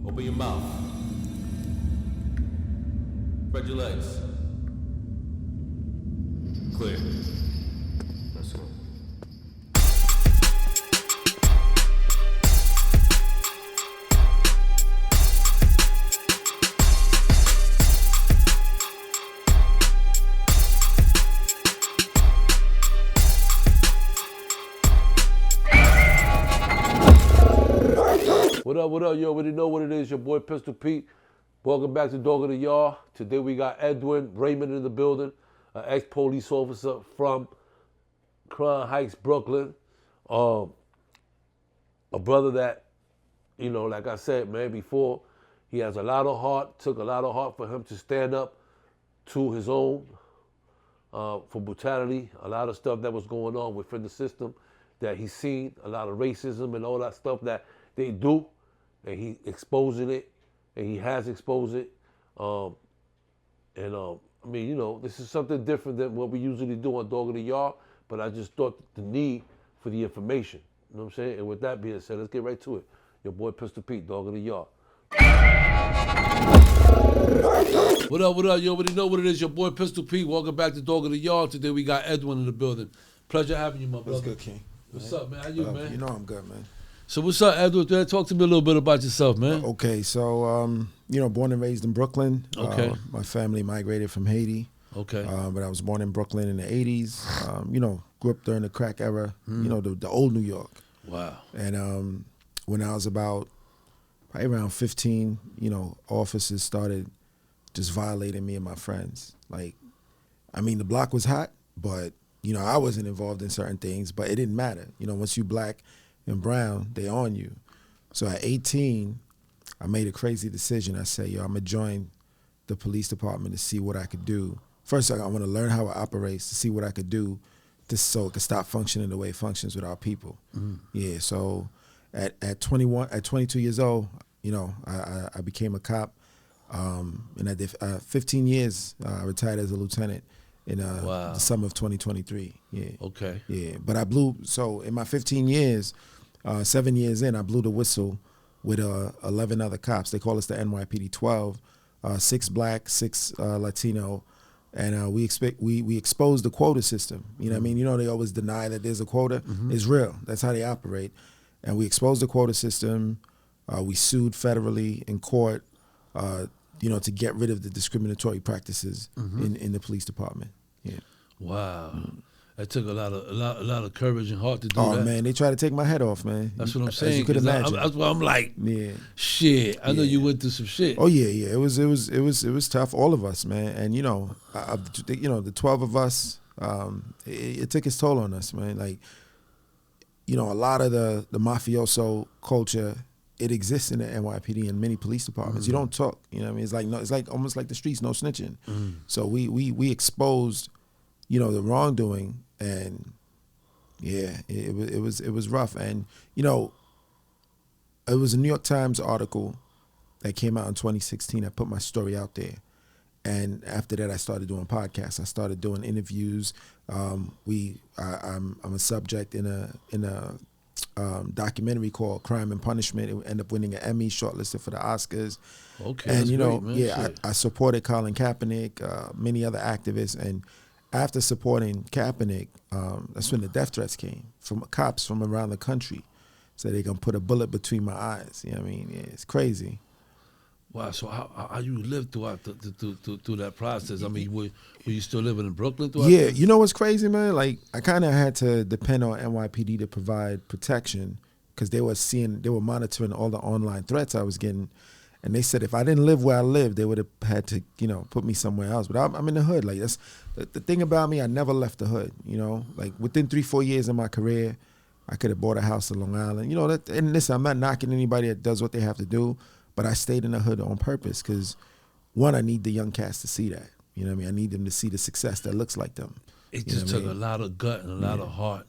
Open your mouth. Spread your legs. Clear. Let's go. What up? You already know what it is. Your boy Pistol Pete. Welcome back to Dog of the Yard. Today we got Edwin Raymond in the building, an ex-police officer from Crown Heights, Brooklyn. A brother that, you know, like I said, man, before, he has a lot of heart. Took a lot of heart for him to stand up to his own for brutality. A lot of stuff that was going on within the system that he's seen, a lot of racism and all that stuff that they do. And he exposing it, and he has exposed it. I mean, you know, this is something different than what we usually do on Dog of the Yard, but I just thought the need for the information. You know what I'm saying? And with that being said, let's get right to it. Your boy Pistol Pete, Dog of the Yard. What up? You already know what it is. Your boy Pistol Pete. Welcome back to Dog of the Yard. Today we got Edwin in the building. Pleasure having you, my brother. What's good, King? What's up, man? How you, man? You know I'm good, man. So what's up, Edwin? Talk to me a little bit about yourself, man. Okay, so, you know, born and raised in Brooklyn. Okay. My family migrated from Haiti. Okay. But I was born in Brooklyn in the 80s. You know, grew up during the crack era, you know, the old New York. Wow. And when I was about probably around 15, you know, officers started just violating me and my friends. Like, I mean, the block was hot, but, you know, I wasn't involved in certain things, but it didn't matter. You know, once you black and brown, they on you. So at 18, I made a crazy decision. I said, yo, I'm gonna join the police department to see what I could do. First, I want to learn how it operates, to see what I could do so it could stop functioning the way it functions with our people. Yeah, so at 22 years old, you know, I became a cop. And I did 15 years, I retired as a lieutenant in the summer of 2023. Yeah. Okay. Yeah, but I blew, so in my 15 years, 7 years in, I blew the whistle with 11 other cops. They call us the NYPD 12, 6 black, 6 Latino, and we exposed the quota system. You know what I mean? You know, they always deny that there's a quota. It's real. That's how they operate. And we exposed the quota system. We sued federally in court, you know, to get rid of the discriminatory practices in the police department. Yeah. Wow. That took a lot of courage and heart to do that. Oh man, they try to take my head off, man. That's what I'm saying. As you could imagine. That's why I'm like, yeah. Shit. I know you went through some shit. Oh yeah. It was tough, all of us, man. And you know, the 12 of us, it took its toll on us, man. Like, you know, a lot of the mafioso culture, it exists in the NYPD and many police departments. You don't talk, you know what I mean? It's like almost like the streets, no snitching. So we exposed, you know, the wrongdoing, and yeah, it was rough. And you know, it was a New York Times article that came out in 2016 that put my story out there. And after that, I started doing podcasts. I started doing interviews. I'm a subject in a documentary called Crime and Punishment. It ended up winning an Emmy, shortlisted for the Oscars. Okay, and you know, great, man. yeah, I supported Colin Kaepernick, many other activists, and after supporting Kaepernick, that's when the death threats came from cops from around the country. So they gonna put a bullet between my eyes. You know what I mean? Yeah, it's crazy. Wow. So how you lived throughout through that process? I mean, were you still living in Brooklyn throughout? Yeah, you know what's crazy, man? Like, I kind of had to depend on NYPD to provide protection because they were monitoring all the online threats I was getting. And they said if I didn't live where I lived, they would have had to, you know, put me somewhere else. But I'm in the hood. Like, that's the thing about me. I never left the hood. You know, like within 3-4 years of my career, I could have bought a house in Long Island. You know, and listen, I'm not knocking anybody that does what they have to do, but I stayed in the hood on purpose because, one, I need the young cats to see that. You know what I mean? I need them to see the success that looks like them. It just took a lot of gut and a lot of heart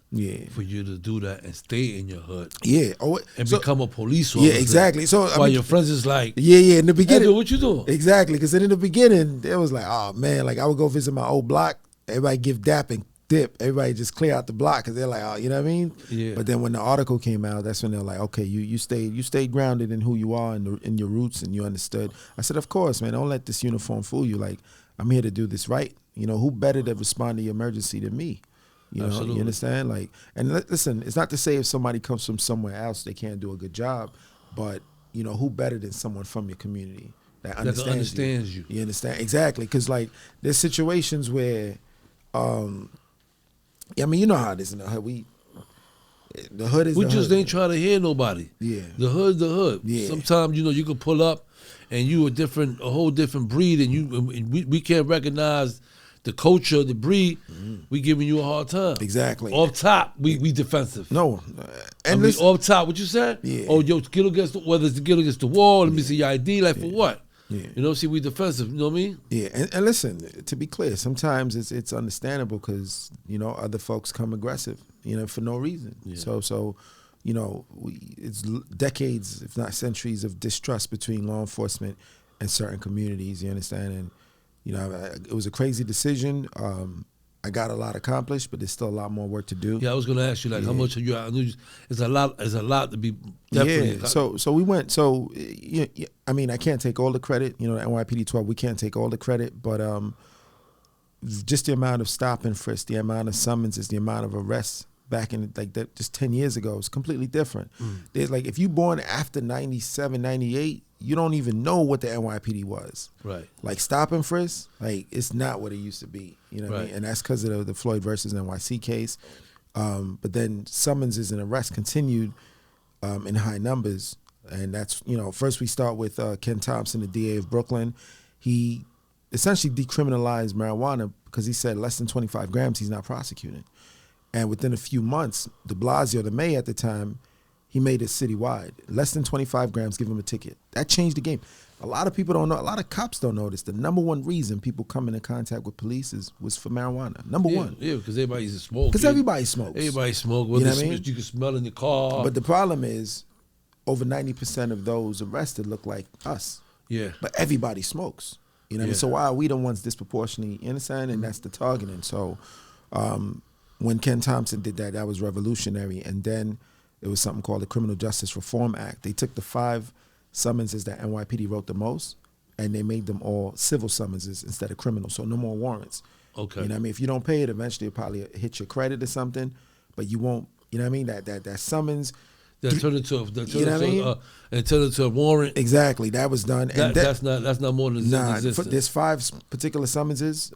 for you to do that and stay in your hood. Yeah. And become a police officer. Yeah, exactly. So while your friends is like, yeah, in the beginning. Hey, what you doing? Exactly, because in the beginning, it was like, oh man, like I would go visit my old block, everybody give dap and dip. Everybody just clear out the block because they're like, oh, you know what I mean? Yeah. But then when the article came out, that's when they're like, okay, you stayed grounded in who you are and in your roots, and you understood. I said, of course, man. Don't let this uniform fool you. Like, I'm here to do this right. You know, who better to respond to your emergency than me? You know, Absolutely. you understand? Like, and listen, it's not to say if somebody comes from somewhere else they can't do a good job, but you know, who better than someone from your community that understands you. You understand? Exactly. Because like, there's situations where, I mean, you know how it is in the hood. The hood is We the just hood. ain't trying to hear nobody. Yeah. The hood's the hood. Yeah. Sometimes, you know, you can pull up and you a whole different breed, and we can't recognize the culture, the breed. We giving you a hard time. Exactly. Off top, we defensive. No. And listen, off top, what you said? Yeah. Oh, yo, get against whether it's to get against the wall, let me see your ID, like for what? Yeah. You know, see, we defensive, you know what I mean? Yeah, and listen, to be clear, sometimes it's understandable because, you know, other folks come aggressive, you know, for no reason. Yeah. So, you know, it's decades, if not centuries, of distrust between law enforcement and certain communities, you understand? And, you know, it was a crazy decision. I got a lot accomplished, but there's still a lot more work to do. Yeah, I was going to ask you, like, how much are you, I knew it's a lot to be definitely. Yeah, so we went, so, I mean, I can't take all the credit, you know, the NYPD 12, we can't take all the credit, but just the amount of stop and frisk, the amount of summonses, the amount of arrests back in, like, that just 10 years ago is completely different. There's, like, if you're born after 97, 98, you don't even know what the NYPD was. Right. Like, stop and frisk, like, it's not what it used to be, you know what I mean? And that's because of the Floyd versus NYC case. But then summonses and arrests continued in high numbers. And that's, you know, first we start with Ken Thompson, the DA of Brooklyn. He essentially decriminalized marijuana because he said less than 25 grams he's not prosecuting. And within a few months, de Blasio, the mayor at the time, he made it citywide. Less than 25 grams, give him a ticket. That changed the game. A lot of people don't know, a lot of cops don't know this. The number one reason people come into contact with police was for marijuana. Number one. Yeah, because everybody's a smoker. Because everybody smokes. Everybody smoke. You know what I mean? You can smell in your car. But the problem is, over 90% of those arrested look like us. Yeah. But everybody smokes. You know what I mean? So why are we the ones disproportionately innocent? And that's the targeting. So when Ken Thompson did that, that was revolutionary. And then it was something called the Criminal Justice Reform Act. They took the 5 summonses that NYPD wrote the most, and they made them all civil summonses instead of criminal. So no more warrants. Okay. You know what I mean? If you don't pay it, eventually it'll probably hit your credit or something, but you won't, you know what I mean? That summons. That turned into a warrant. Exactly. That was done. That's not more than existence. There's 5 particular summonses.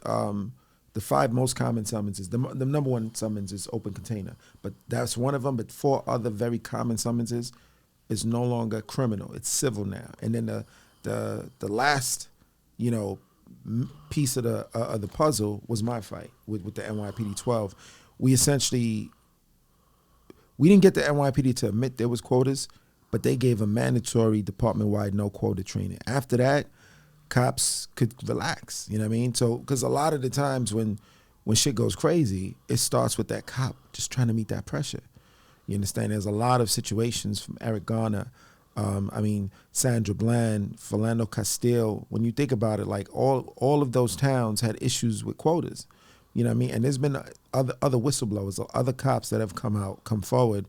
The 5 most common summonses. The number one summons is open container, but that's one of them. But 4 other very common summonses is no longer criminal. It's civil now. And then the last, you know, piece of the puzzle was my fight with the NYPD 12. We didn't get the NYPD to admit there was quotas, but they gave a mandatory department-wide no quota training. After that, cops could relax, you know what I mean? So, because a lot of the times when shit goes crazy, it starts with that cop just trying to meet that pressure. You understand? There's a lot of situations from Eric Garner, Sandra Bland, Philando Castile. When you think about it, like all of those towns had issues with quotas. You know what I mean? And there's been other whistleblowers, other cops that have come forward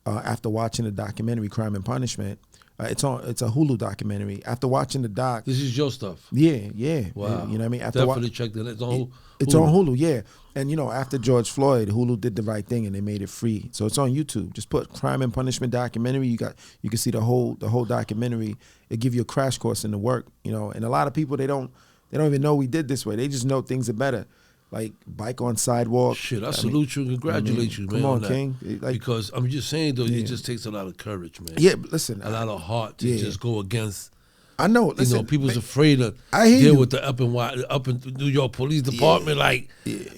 after watching the documentary Crime and Punishment. It's a Hulu documentary. After watching the doc, this is your stuff. Yeah. Wow. You know what I mean? Definitely check that. It's on Hulu. It's on Hulu, yeah. And you know, after George Floyd, Hulu did the right thing and they made it free. So it's on YouTube. Just put Crime and Punishment documentary. You can see the whole documentary. It give you a crash course in the work. You know, and a lot of people they don't even know we did this way. They just know things are better. Like bike on sidewalk. Shit, I salute you and congratulate you, man. Come on, that. King. Because I'm just saying, though, it just takes a lot of courage, man. Yeah, but listen. A lot of heart to just go against. I know. Listen, you know, people's afraid to deal with the up in New York Police Department.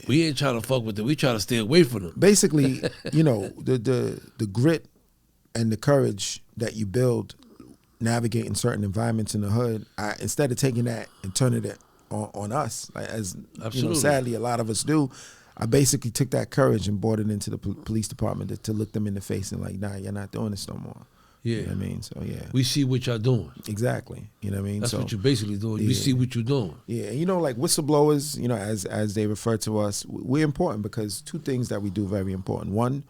We ain't trying to fuck with them. We trying to stay away from them. Basically, you know, the grit and the courage that you build navigating certain environments in the hood, instead of taking that and turning it on us, as you know, sadly a lot of us do, I basically took that courage and brought it into the police department to look them in the face and like, nah, you're not doing this no more. Yeah. You know what I mean? So yeah. We see what y'all doing. Exactly. You know what I mean? That's so what you're basically doing. We yeah. see what you're doing. Yeah, you know, like whistleblowers, you know, as they refer to us, we're important because two things that we do very important. One,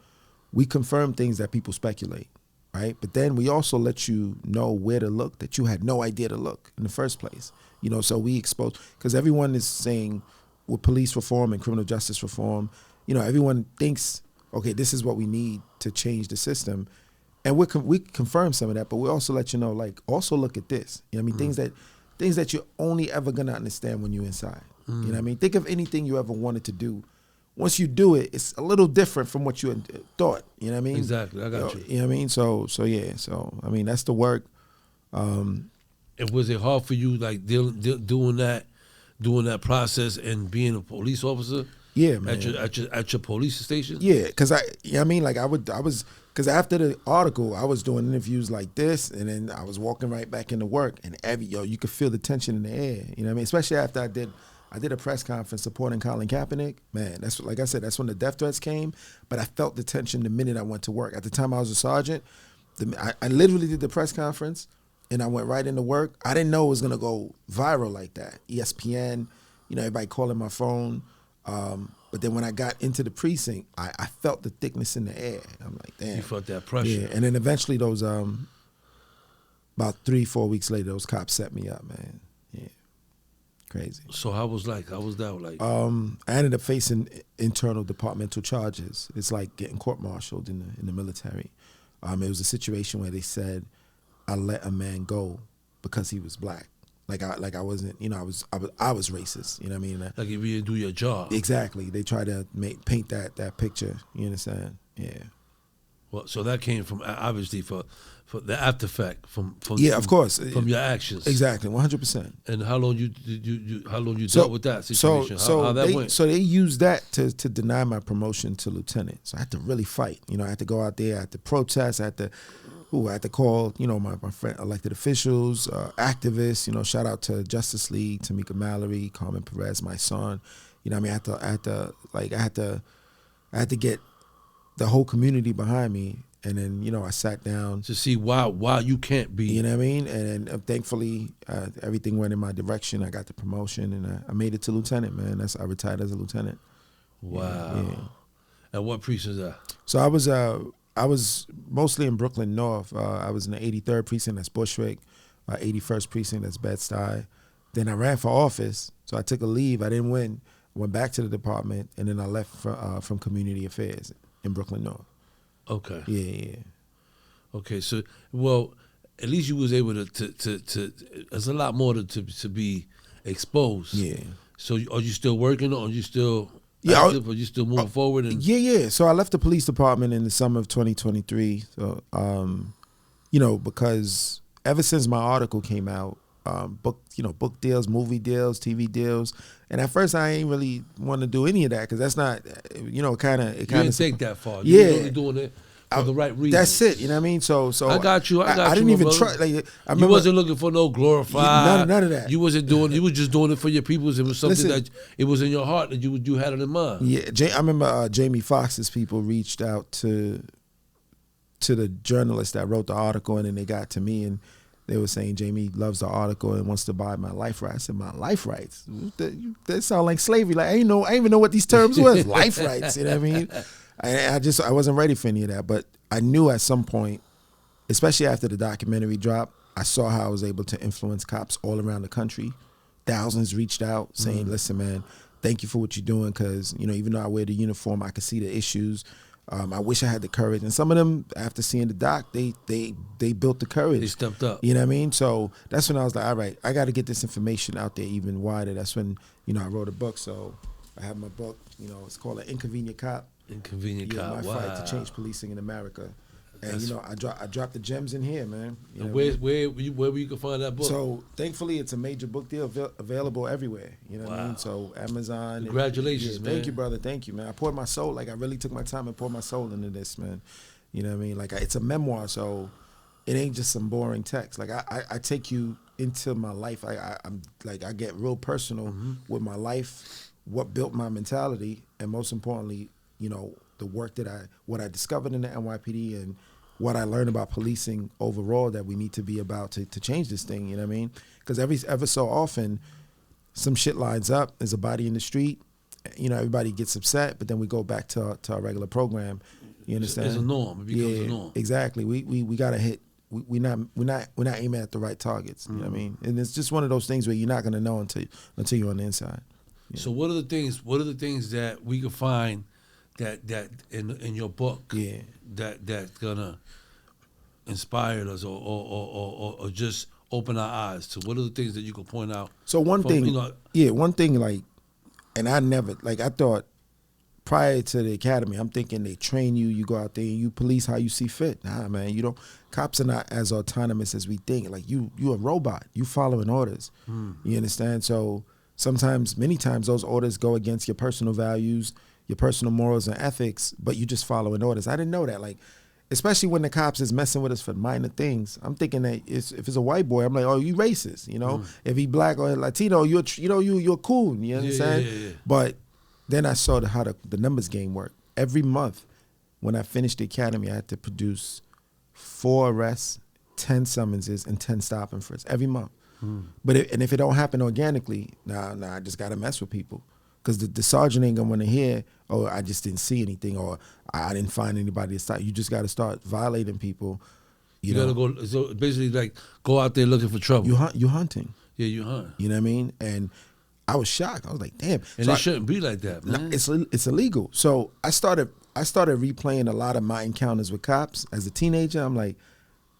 we confirm things that people speculate, right? But then we also let you know where to look that you had no idea to look in the first place. You know, so we expose, because everyone is saying with police reform and criminal justice reform, you know, everyone thinks, okay, this is what we need to change the system. And we confirm some of that, but we also let you know, like, also look at this. You know what I mean? Things that you're only ever gonna understand when you're inside. You know what I mean? Think of anything you ever wanted to do. Once you do it, it's a little different from what you had thought. You know what I mean? Exactly. I got you. You know what I mean? So yeah. So I mean, that's the work. And was it hard for you, like doing that process and being a police officer? Yeah, man. At your police station? Yeah, because you know what I mean? Like I was, because after the article, I was doing interviews like this, and then I was walking right back into work, and you could feel the tension in the air. You know what I mean? Especially after I did a press conference supporting Colin Kaepernick. Man, that's, like I said, that's when the death threats came. But I felt the tension the minute I went to work. At the time I was a sergeant, I literally did the press conference, and I went right into work. I didn't know it was gonna go viral like that. ESPN, you know, everybody calling my phone. But then when I got into the precinct, I felt the thickness in the air. I'm like, damn. You felt that pressure. Yeah, and then eventually those, about 3-4 weeks later, those cops set me up, man. Yeah, crazy. So how was that like? I ended up facing internal departmental charges. It's like getting court-martialed in the military. It was a situation where they said I let a man go because he was black. Like I wasn't, you know, I was racist. You know what I mean? Like if you didn't do your job. Exactly. They try to paint that picture. You understand? Yeah. Well, so that came from, obviously, for the after effect from yeah, of course, from your actions. Exactly, 100%. And how long you dealt with that situation? How that went? So they used that to deny my promotion to lieutenant. So I had to really fight. You know, I had to go out there, I had to protest, I had to call, you know, my friend, elected officials, activists. You know, shout out to Justice League, Tamika Mallory, Carmen Perez, my son. You know, what I mean, I had to get the whole community behind me, and then, you know, I sat down to see why you can't be. You know what I mean? And then thankfully, everything went in my direction. I got the promotion, and I made it to lieutenant. Man, I retired as a lieutenant. Wow. Yeah. And what precinct is that? So I was mostly in Brooklyn North. I was in the 83rd precinct, that's Bushwick, 81st precinct, that's Bed-Stuy. Then I ran for office, so I took a leave. I didn't win. Went back to the department, and then I left from community affairs in Brooklyn North. Okay. Yeah. Okay, so, well, at least you was able to there's a lot more to be exposed. Yeah. So are you still working, or are you still active, or are you still moving forward? And Yeah. So I left the police department in the summer of 2023. So, you know, because ever since my article came out, book deals, movie deals, TV deals, and at first I ain't really want to do any of that because that's not, you know, you didn't take that far. Yeah. You were really doing it for the right reasons. That's it. You know what I mean? So I got you. I didn't even try. Like, I remember, you wasn't looking for no glorified. None of that. You wasn't doing. You was just doing it for your people. It was something that it was in your heart that you had it in mind. Yeah, I remember Jamie Foxx's people reached out to the journalist that wrote the article, and then they got to me and they were saying Jamie loves the article and wants to buy my life rights. I said, my life rights? That sound like slavery. Like I ain't even know what these terms was. Life rights. You know what I mean? I wasn't ready for any of that. But I knew at some point, especially after the documentary dropped, I saw how I was able to influence cops all around the country. Thousands reached out saying, listen, man, thank you for what you're doing, because, you know, even though I wear the uniform, I can see the issues. I wish I had the courage. And some of them, after seeing the doc, they built the courage. They stepped up. You know what I mean? So that's when I was like, all right, I got to get this information out there even wider. That's when, you know, I wrote a book. So I have my book, you know, it's called An Inconvenient Cop. Inconvenient Cop. My fight to change policing in America. And, you know, I dropped the gems in here, man. You know where you can find that book? So, thankfully, it's a major book deal available everywhere. You know what I mean? So, Amazon. Congratulations, man. Thank you, brother. Thank you, man. I poured my soul. Like, I really took my time and poured my soul into this, man. You know what I mean? Like, it's a memoir, so it ain't just some boring text. Like, I take you into my life. I'm like, I get real personal with my life, what built my mentality, and most importantly, you know, the work that what I discovered in the NYPD and what I learned about policing overall that we need to be about to change this thing. You know what I mean? Because ever so often, some shit lines up. There's a body in the street. You know, everybody gets upset, but then we go back to our regular program. You understand? It's a norm. It becomes a norm. Exactly. We gotta hit. We're not aiming at the right targets. You know what I mean? And it's just one of those things where you're not gonna know until you're on the inside. Yeah. So what are the things that we can find that in your book that's gonna inspire us or just open our eyes to? What are the things that you can point out? So one thing like, and I thought prior to the academy, I'm thinking they train you, you go out there and you police how you see fit. Nah, man, you don't. Cops are not as autonomous as we think. Like you a robot. You following orders. You understand? So many times, those orders go against your personal values, your personal morals and ethics, but you just following orders. I didn't know that. Like, especially when the cops is messing with us for minor things. I'm thinking that if it's a white boy, I'm like, oh, you racist, you know? If he black or Latino, you're cool, you understand? Yeah. But then I saw how the numbers game work. Every month, when I finished the academy, I had to produce 4 arrests, 10 summonses, and 10 stop and frisks every month. But if it don't happen organically, I just gotta mess with people. Because the sergeant ain't gonna want to hear, oh, I just didn't see anything, or I didn't find anybody to stop. You just got to start violating people. You know? Gotta go. So basically, like, go out there looking for trouble. You hunting. Yeah, you hunt. You know what I mean? And I was shocked. I was like, damn. And so it shouldn't be like that, man. It's illegal. So I started replaying a lot of my encounters with cops as a teenager. I'm like,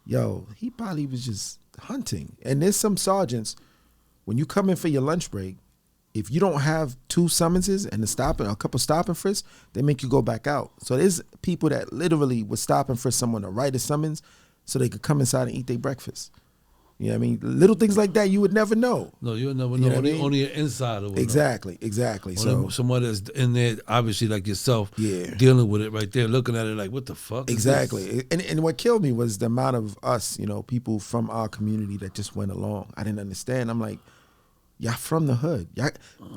yo, he probably was just hunting. And there's some sergeants, when you come in for your lunch break, if you don't have 2 summonses and a couple stop and frisks, they make you go back out. So there's people that literally would stop and frisk someone to write a summons so they could come inside and eat their breakfast. You know what I mean? Little things like that you would never know. No, you'll never know. You know what I mean? Only an insider will know. Exactly. So someone that's in there, obviously like yourself, dealing with it right there, looking at it like, what the fuck? Exactly. And what killed me was the amount of us, people from our community that just went along. I didn't understand. I'm like, y'all from the hood.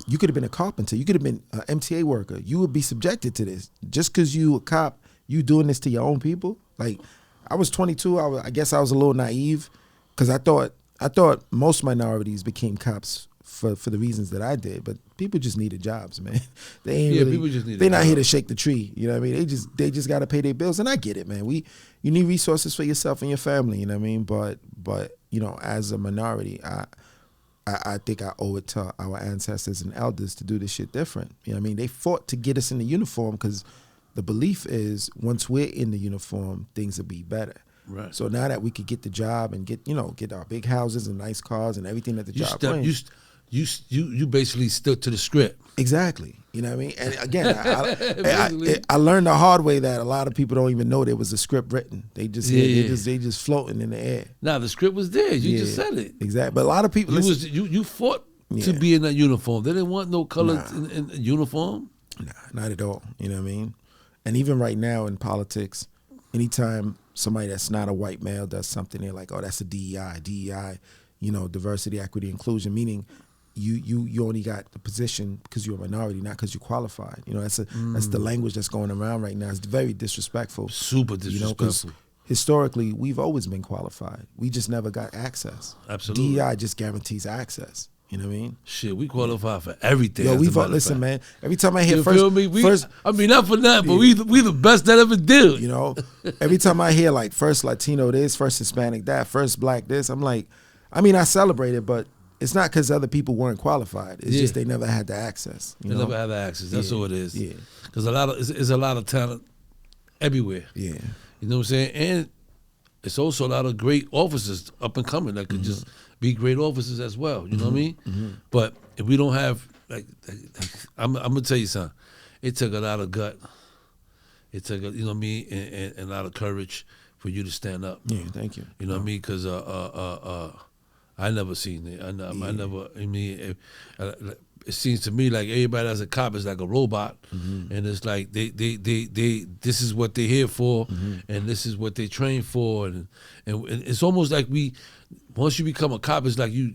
You could have been a carpenter. You could have been an MTA worker. You would be subjected to this. Just because you a cop, you doing this to your own people? Like, I was 22. I guess I was a little naive because I thought most minorities became cops for the reasons that I did. But people just needed jobs, man. They ain't really, people just need they're not here to shake the tree. You know what I mean? They just got to pay their bills. And I get it, man. You need resources for yourself and your family. You know what I mean? But as a minority, I think I owe it to our ancestors and elders to do this shit different. You know what I mean? They fought to get us in the uniform because the belief is once we're in the uniform, things will be better. Right. So now that we could get the job and get our big houses and nice cars and everything that the job brings. You basically stuck to the script. Exactly. You know what I mean? And again, I learned the hard way that a lot of people don't even know there was a script written. They just they just floating in the air. Nah, the script was there. You just said it. Exactly. But a lot of people you fought to be in that uniform. They didn't want no color in uniform. Nah, not at all. You know what I mean? And even right now in politics, anytime somebody that's not a white male does something, they're like, oh, that's a DEI, diversity, equity, inclusion, meaning you only got the position because you're a minority, not because you're qualified. That's the language that's going around right now. It's very disrespectful. Super disrespectful. Historically, we've always been qualified. We just never got access. Absolutely. DEI just guarantees access. You know what I mean? Shit, we qualify for everything. Yo, listen, man. Every time I hear you feel me? Not for that, but we the best that ever did. Every time I hear like first Latino this, first Hispanic that, first Black this, I'm like, I celebrate it, but it's not because other people weren't qualified. It's just they never had the access. They never had the access. That's all it is. Yeah. Because it's a lot of talent everywhere. Yeah. You know what I'm saying? And it's also a lot of great officers up and coming that could just be great officers as well. You know what I mean? Mm-hmm. But if we don't have I'm gonna tell you something. It took a lot of gut. It took and a lot of courage for you to stand up. Yeah, thank you. You know what I mean? Because I never seen it. It seems to me like everybody that's a cop is like a robot, and it's like they this is what they're here for, and this is what they train for, and it's almost like once you become a cop, it's like you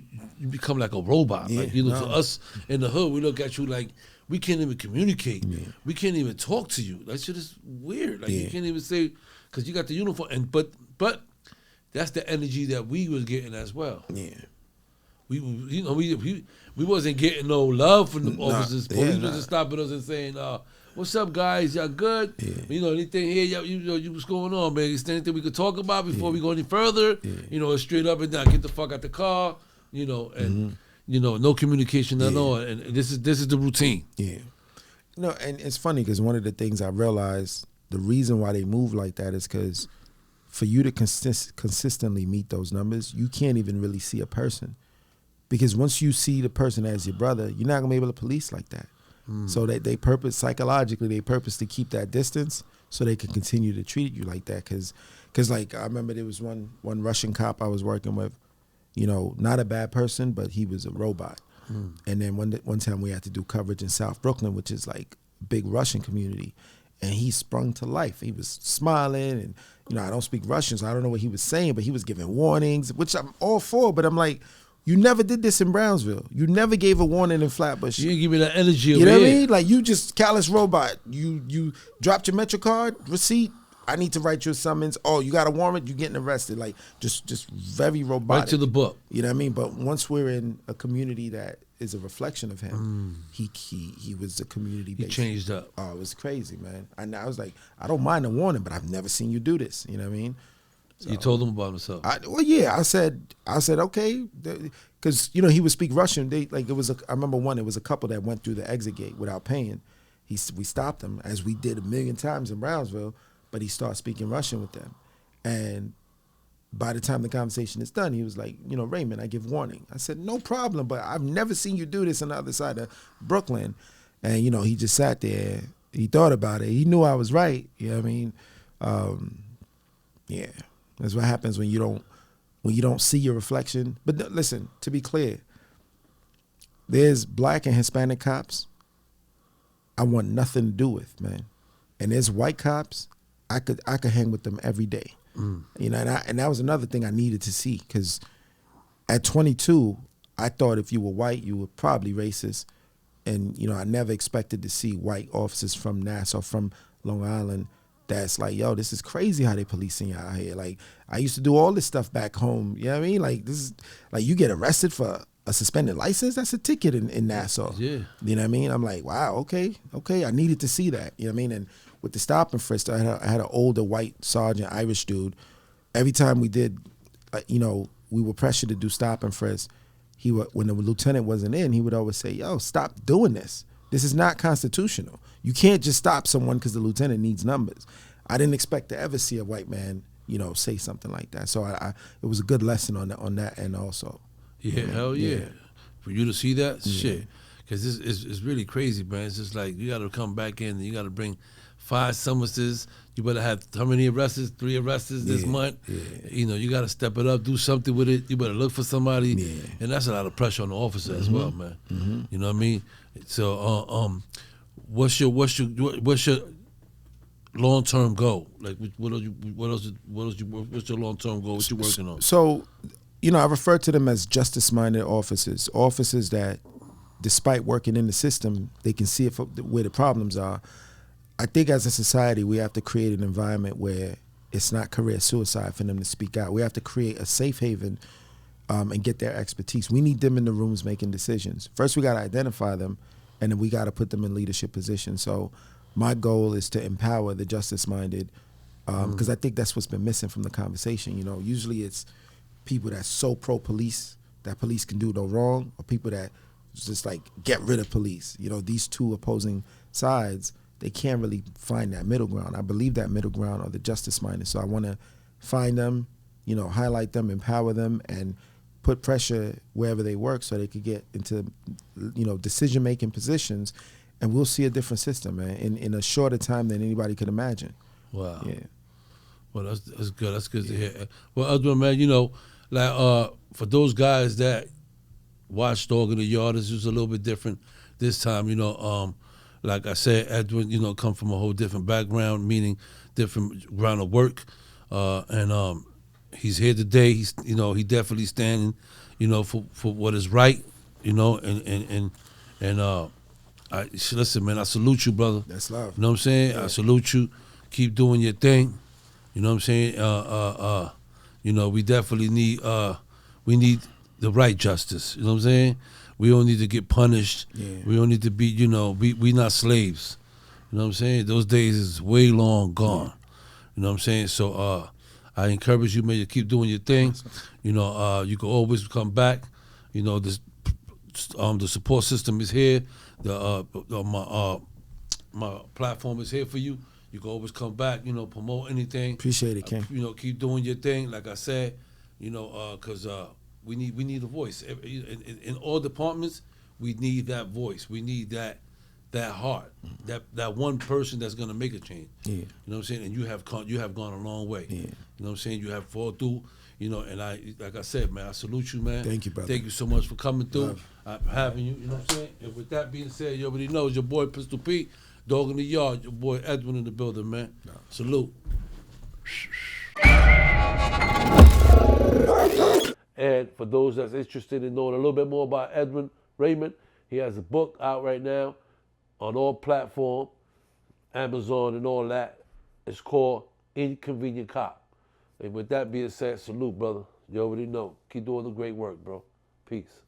become like a robot. Yeah, to us in the hood, we look at you like we can't even communicate. Yeah. We can't even talk to you. That shit is weird. Like you can't even say because you got the uniform, and but that's the energy that we was getting as well. Yeah. We wasn't getting no love from the officers. Police nah. wasn't stopping us and saying, "What's up, guys? Y'all good? Yeah. Anything here? What's going on, man? Is there anything we could talk about before we go any further? Yeah. It's straight up and down. Get the fuck out the car. And no communication at all. And this is the routine. Yeah. And it's funny because one of the things I realized, the reason why they move like that is because for you to consistently meet those numbers, you can't even really see a person. Because once you see the person as your brother, you're not going to be able to police like that. So they psychologically to keep that distance so they can continue to treat you like that. Because like, I remember there was one Russian cop I was working with, not a bad person, but he was a robot. And then one time we had to do coverage in South Brooklyn, which is like a big Russian community. And he sprung to life. He was smiling and, I don't speak Russian, so I don't know what he was saying, but he was giving warnings, which I'm all for, but I'm like, you never did this in Brownsville. You never gave a warning in Flatbush. You didn't give me that energy. You know what I mean? Like, you just callous robot. You dropped your Metro card, receipt. I need to write you a summons. Oh, you got a warrant? You getting arrested? Like, just very robotic. Right to the book. You know what I mean? But once we're in a community that is a reflection of him, he was a community based. He changed up. Oh, it was crazy, man. I was like, I don't mind a warning, but I've never seen you do this. You know what I mean? So, you told him about himself. I said okay, because he would speak Russian. I remember it was a couple that went through the exit gate without paying. We stopped them, as we did a million times in Brownsville, but he started speaking Russian with them, and by the time the conversation is done, he was like, Raymond, I give warning. I said, no problem, but I've never seen you do this on the other side of Brooklyn, and he just sat there. He thought about it. He knew I was right. You know what I mean? Yeah. That's what happens when you don't see your reflection. But listen, to be clear, there's black and Hispanic cops I want nothing to do with, man. And there's white cops I could hang with them every day. And that was another thing I needed to see, because at 22, I thought if you were white, you were probably racist. And I never expected to see white officers from Nassau, from Long Island, that's like, yo, this is crazy how they policing out here. Like, I used to do all this stuff back home. You know what I mean? Like, this is like, you get arrested for a suspended license, that's a ticket in Nassau. Yeah. You know what I mean? I'm like, wow, okay. I needed to see that. You know what I mean? And with the stop and frisk, I had an older white sergeant, Irish dude. Every time we did, we were pressured to do stop and frisk, when the lieutenant wasn't in, he would always say, yo, stop doing this. This is not constitutional. You can't just stop someone because the lieutenant needs numbers. I didn't expect to ever see a white man, say something like that. So it was a good lesson on that end also. Yeah, hell yeah. For you to see that, shit. Because this is really crazy, man. It's just like, you got to come back in and you got to bring 5 summonses. You better have how many arrests? 3 arrests this month. Yeah. You got to step it up, do something with it. You better look for somebody. Yeah. And that's a lot of pressure on the officer as well, man. You know what I mean? So, what's your long-term goal? Like, what's your long-term goal? What you working on? So, I refer to them as justice-minded officers that, despite working in the system, they can see where the problems are. I think as a society, we have to create an environment where it's not career suicide for them to speak out. We have to create a safe haven and get their expertise. We need them in the rooms making decisions. First, we got to identify them, and then we got to put them in leadership positions. So my goal is to empower the justice-minded, because I think that's what's been missing from the conversation. Usually it's people that's so pro-police that police can do no wrong, or people that just like get rid of police. These two opposing sides, they can't really find that middle ground. I believe that middle ground are the justice-minded. So I want to find them, highlight them, empower them, and put pressure wherever they work so they could get into, decision-making positions, and we'll see a different system, man, in a shorter time than anybody could imagine. Wow. Yeah. Well, that's good. That's good to hear. Well, Edwin, man, for those guys that watched Dog in the Yard, this was a little bit different this time, like I said, Edwin, come from a whole different background, meaning different ground of work, and he's here today. He's, he definitely standing, for what is right, and listen, man, I salute you, brother. That's love. You know what I'm saying? Yeah. I salute you. Keep doing your thing. You know what I'm saying? You know, we definitely need we need the right justice. You know what I'm saying? We don't need to get punished. Yeah. We don't need to be, you know, we not slaves. You know what I'm saying? Those days is way long gone. You know what I'm saying? So I encourage you, man, to keep doing your thing. You know, you can always come back. You know, this the support system is here. My platform is here for you. You can always come back, you know, promote anything. Appreciate it, King. You know, keep doing your thing. Like I said, you know, because we need a voice. In all departments, we need that voice. We need that heart, that one person that's gonna make a change. Yeah. You know what I'm saying? And you have gone a long way. Yeah. You know what I'm saying? You have fought through. You know, and like I said, man, I salute you, man. Thank you, brother. Thank you so much for coming through. Love. Having you. You know what I'm saying? And with that being said, you already know it's your boy Pistol Pete, Dog in the Yard. Your boy Edwin in the building, man. Salute. And for those that's interested in knowing a little bit more about Edwin Raymond, he has a book out right now on all platforms, Amazon and all that. It's called Inconvenient Cop. And with that being said, salute, brother. You already know. Keep doing the great work, bro. Peace.